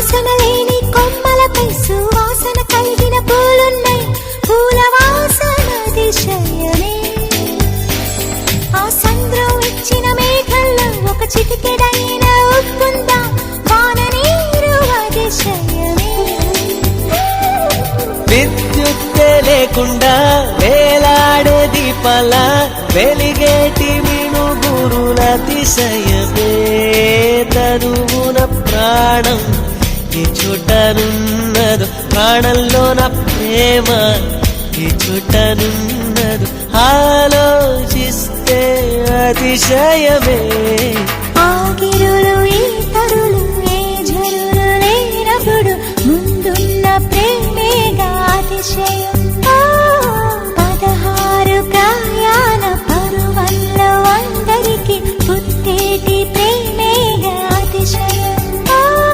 వాసన లేని కొమ్మలపై సువాసన కలిగిన పూలున్నాయి. పూల వాసన అతిశయమే. ఆ సంద్రం ఇచ్చిన మేఘంలో ఒక చిటికెడైన ఉప్పుందా? వాన నీరు అతిశయమే. విద్యుత్తే లేకుండా వేలాడే దీపాల వెలిగేటి మినుగురుల అతిశయమే. తనువున ప్రాణం ఈ చుట్టనున్నదు, ప్రాణంలోన ప్రేమ ఈ చుట్టనున్నదు. ఆలోచిస్తే అతిశయమే. ఆగిరులు ఈ తరులు